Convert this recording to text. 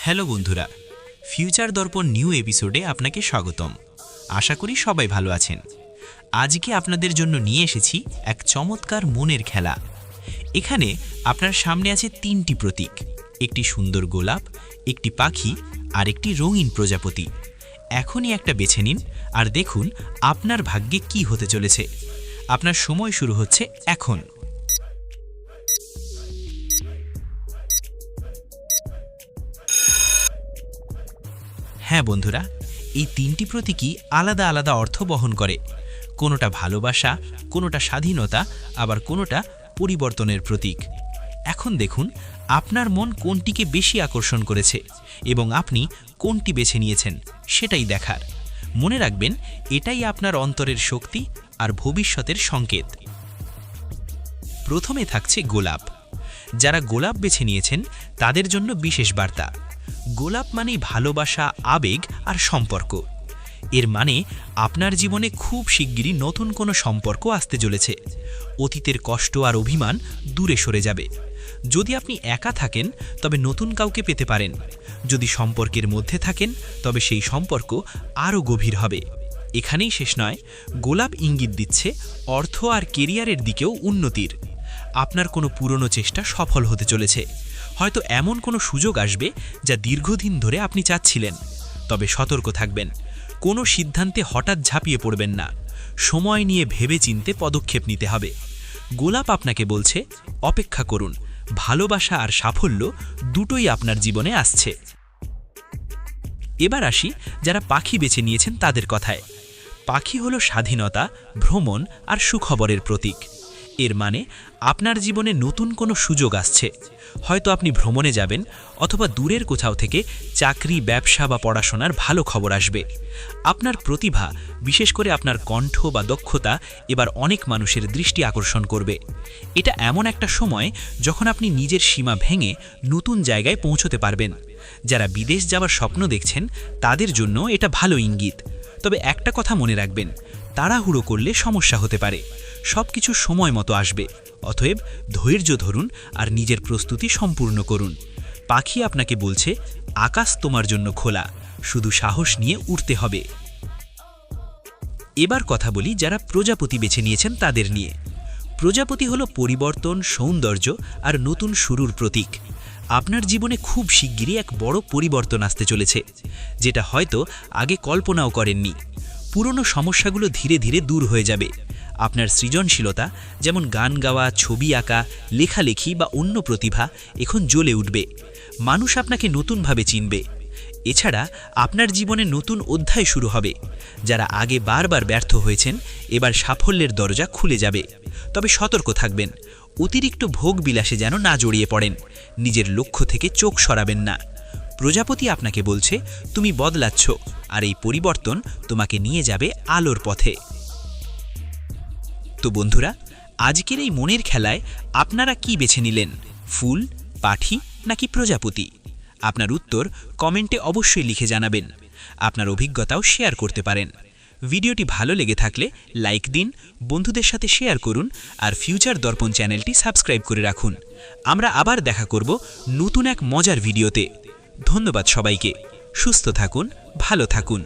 Hello বন্ধুরা, future দর্পণ new এপিসোডে আপনাকে স্বাগতম। আশা করি সবাই ভালো আছেন। আজকে আপনাদের জন্য নিয়ে এসেছি এক চমৎকার মনের খেলা। এখানে আপনার সামনে আছে তিনটি প্রতীক, একটি সুন্দর গোলাপ, একটি পাখি আর একটি রঙিন প্রজাপতি। এখনই একটা বেছে নিন আর দেখুন আপনার ভাগ্যে কি হতে চলেছে। আপনার সময় শুরু হচ্ছে এখন। হ্যাঁ বন্ধুরা, এই তিনটি প্রতীকই আলাদা আলাদা অর্থ বহন করে। কোনোটা ভালোবাসা, কোনোটা স্বাধীনতা, আবার কোনোটা পরিবর্তনের প্রতীক। এখন দেখুন আপনার মন কোনটিকে বেশি আকর্ষণ করেছে এবং আপনি কোনটি বেছে নিয়েছেন সেটাই দেখার। মনে রাখবেন, এটাই আপনার অন্তরের শক্তি আর ভবিষ্যতের সংকেত। প্রথমে থাকছে গোলাপ। যারা গোলাপ বেছে নিয়েছেন তাদের জন্য বিশেষ বার্তা। গোলাপ মানেই ভালোবাসা, আবেগ আর সম্পর্ক। এর মানে আপনার জীবনে খুব শিগগিরই নতুন কোনো সম্পর্ক আসতে চলেছে। অতীতের কষ্ট আর অভিমান দূরে সরে যাবে। যদি আপনি একা থাকেন তবে নতুন কাউকে পেতে পারেন। যদি সম্পর্কের মধ্যে থাকেন তবে সেই সম্পর্ক আরও গভীর হবে। এখানেই শেষ নয়, গোলাপ ইঙ্গিত দিচ্ছে অর্থ আর কেরিয়ারের দিকেও উন্নতির। আপনার কোনো পুরনো চেষ্টা সফল হতে চলেছে। হয়তো এমন কোনো সুযোগ আসবে যা দীর্ঘদিন ধরে আপনি চাচ্ছিলেন। তবে সতর্ক থাকবেন, কোনো সিদ্ধান্তে হঠাৎ ঝাঁপিয়ে পড়বেন না। সময় নিয়ে ভেবেচিন্তে পদক্ষেপ নিতে হবে। গোলাপ আপনাকে বলছে অপেক্ষা করুন, ভালোবাসা আর সাফল্য দুটোই আপনার জীবনে আসছে। এবার আসি যারা পাখি বেছে নিয়েছেন তাদের কথায়। পাখি হলো স্বাধীনতা, ভ্রমণ আর সুখবরের প্রতীক। এর মানে আপনার জীবনে নতুন কোনো সুযোগ আসছে। হয়তো আপনি ভ্রমণে যাবেন, অথবা দূরের কোথাও থেকে চাকরি, ব্যবসা বা পড়াশোনার ভালো খবর আসবে। আপনার প্রতিভা, বিশেষ করে আপনার কণ্ঠ বা দক্ষতা, এবার অনেক মানুষের দৃষ্টি আকর্ষণ করবে। এটা এমন একটা সময় যখন আপনি নিজের সীমা ভেঙে নতুন জায়গায় পৌঁছতে পারবেন। যারা বিদেশ যাওয়ার স্বপ্ন দেখছেন তাদের জন্য এটা ভালো ইঙ্গিত। তবে একটা কথা মনে রাখবেন, তাড়াহুড়ো করলে সমস্যা হতে পারে। সবকিছু সময় মতো আসবে। অতএব ধৈর্য ধরুন আর নিজের প্রস্তুতি সম্পূর্ণ করুন। পাখি আপনাকে বলছে আকাশ তোমার জন্য খোলা, শুধু সাহস নিয়ে উড়তে হবে। এবার কথা বলি যারা প্রজাপতি বেছে নিয়েছেন তাদের নিয়ে। প্রজাপতি হলো পরিবর্তন, সৌন্দর্য আর নতুন শুরুর প্রতীক। আপনার জীবনে খুব শিগগিরই এক বড় পরিবর্তন আসতে চলেছে, যেটা হয়তো আগে কল্পনাও করেননি। পুরনো সমস্যাগুলো ধীরে ধীরে দূর হয়ে যাবে। আপনার সৃজনশীলতা, যেমন গান গাওয়া, ছবি আঁকা, লেখালেখি বা অন্য প্রতিভা, এখন জ্বলে উঠবে। মানুষ আপনাকে নতুনভাবে চিনবে। এছাড়া আপনার জীবনে নতুন অধ্যায় শুরু হবে। যারা আগে বারবার ব্যর্থ হয়েছেন, এবার সাফল্যের দরজা খুলে যাবে। তবে সতর্ক থাকবেন, অতিরিক্ত ভোগ বিলাসে যেন না জড়িয়ে পড়েন। নিজের লক্ষ্য থেকে চোখ সরাবেন না। প্রজাপতি আপনাকে বলছে তুমি বদলাচ্ছ, আর এই পরিবর্তন তোমাকে নিয়ে যাবে আলোর পথে। তো বন্ধুরা, আজকের এই মনের খেলায় আপনারা কি বেছে নিলেন? ফুল, পাখি নাকি প্রজাপতি? আপনার উত্তর কমেন্টে অবশ্যই লিখে জানাবেন। আপনার অভিজ্ঞতাও শেয়ার করতে পারেন। ভিডিওটি ভালো লেগে থাকলে লাইক দিন, বন্ধুদের সাথে শেয়ার করুন আর ফিউচার দর্পণ চ্যানেলটি সাবস্ক্রাইব করে রাখুন। আমরা আবার দেখা করব নতুন এক মজার ভিডিওতে। ধন্যবাদ সবাইকে। সুস্থ থাকুন, ভালো থাকুন।